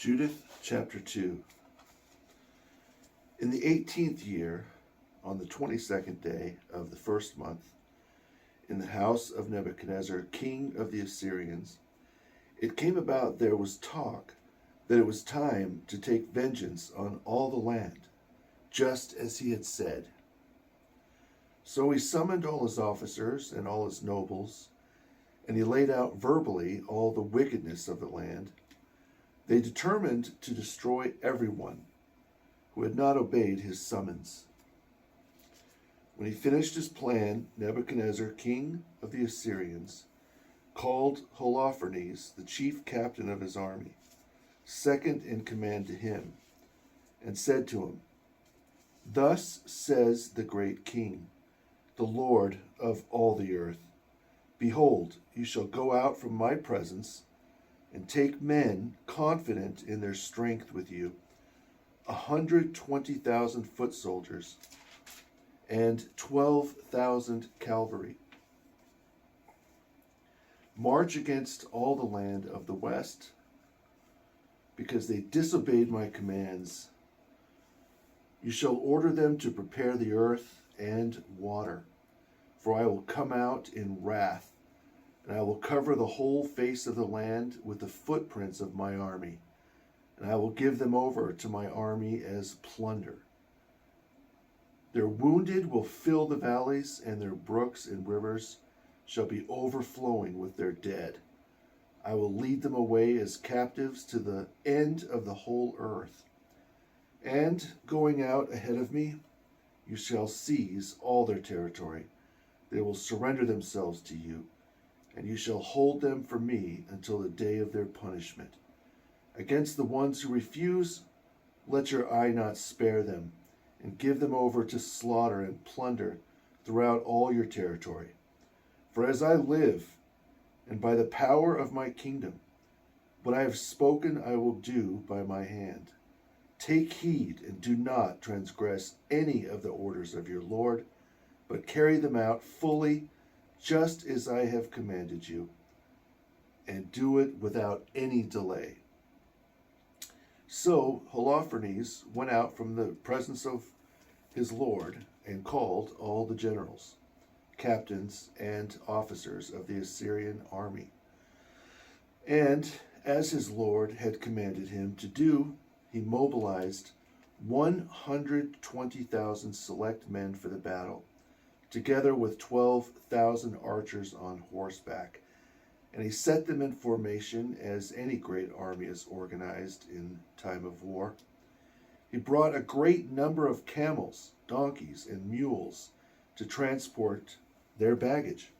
Judith chapter 2. In the 18th year, on the 22nd day of the first month, in the house of Nebuchadnezzar, king of the Assyrians, it came about there was talk that it was time to take vengeance on all the land, just as he had said. So he summoned all his officers and all his nobles, and he laid out verbally all the wickedness of the land. They determined to destroy everyone who had not obeyed his summons. When he finished his plan, Nebuchadnezzar, king of the Assyrians, called Holofernes, the chief captain of his army, second in command to him, and said to him, "Thus says the great king, the Lord of all the earth, behold, you shall go out from my presence and take men confident in their strength with you, 120,000 foot soldiers and 12,000 cavalry. March against all the land of the west, because they disobeyed my commands. You shall order them to prepare the earth and water, for I will come out in wrath, and I will cover the whole face of the land with the footprints of my army, and I will give them over to my army as plunder. Their wounded will fill the valleys, and their brooks and rivers shall be overflowing with their dead. I will lead them away as captives to the end of the whole earth. And going out ahead of me, you shall seize all their territory. They will surrender themselves to you, and you shall hold them for me until the day of their punishment. Against the ones who refuse, let your eye not spare them, and give them over to slaughter and plunder throughout all your territory. For as I live, and by the power of my kingdom, what I have spoken I will do by my hand. Take heed and do not transgress any of the orders of your Lord, but carry them out fully, just as I have commanded you, and do it without any delay." So Holofernes went out from the presence of his Lord and called all the generals, captains, and officers of the Assyrian army. And as his Lord had commanded him to do, he mobilized 120,000 select men for the battle, together with 12,000 archers on horseback. And he set them in formation as any great army is organized in time of war. He brought a great number of camels, donkeys, and mules to transport their baggage,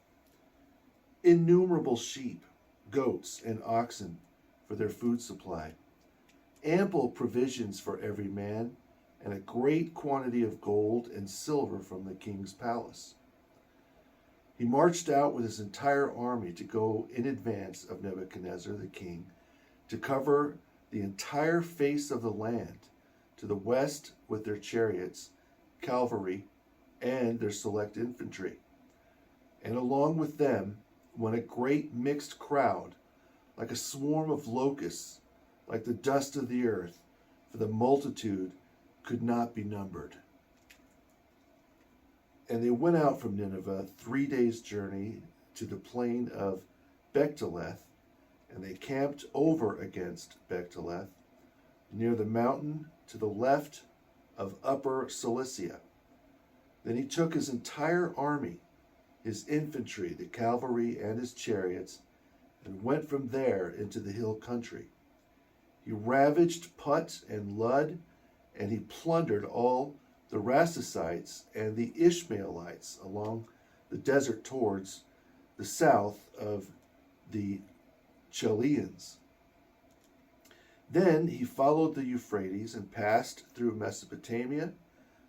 innumerable sheep, goats, and oxen for their food supply, ample provisions for every man, and a great quantity of gold and silver from the king's palace. He marched out with his entire army to go in advance of Nebuchadnezzar the king, to cover the entire face of the land, to the west with their chariots, cavalry, and their select infantry. And along with them went a great mixed crowd, like a swarm of locusts, like the dust of the earth, for the multitude could not be numbered. And they went out from Nineveh 3 days' journey to the plain of Bechteleth, and they camped over against Bechteleth, near the mountain to the left of Upper Cilicia. Then he took his entire army, his infantry, the cavalry, and his chariots, and went from there into the hill country. He ravaged Put and Lud, and he plundered all the Rasacites and the Ishmaelites along the desert towards the south of the Chaldeans. Then he followed the Euphrates and passed through Mesopotamia,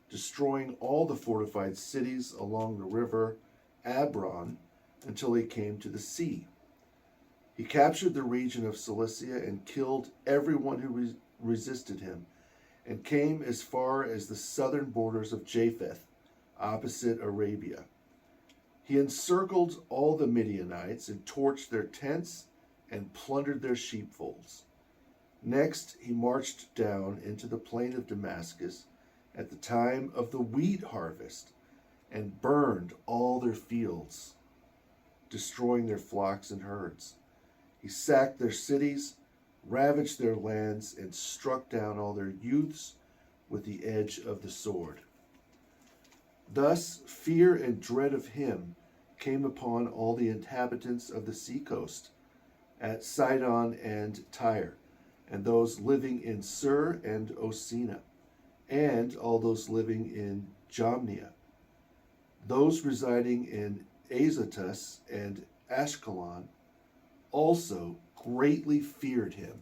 destroying all the fortified cities along the river Abron until he came to the sea. He captured the region of Cilicia and killed everyone who resisted him, and came as far as the southern borders of Japheth, opposite Arabia. He encircled all the Midianites and torched their tents and plundered their sheepfolds. Next, he marched down into the plain of Damascus at the time of the wheat harvest and burned all their fields, destroying their flocks and herds. He sacked their cities, ravaged their lands, and struck down all their youths with the edge of the sword. Thus, fear and dread of him came upon all the inhabitants of the seacoast, at Sidon and Tyre, and those living in Sur and Osina, and all those living in Jamnia. Those residing in Azotus and Ashkelon also greatly feared him.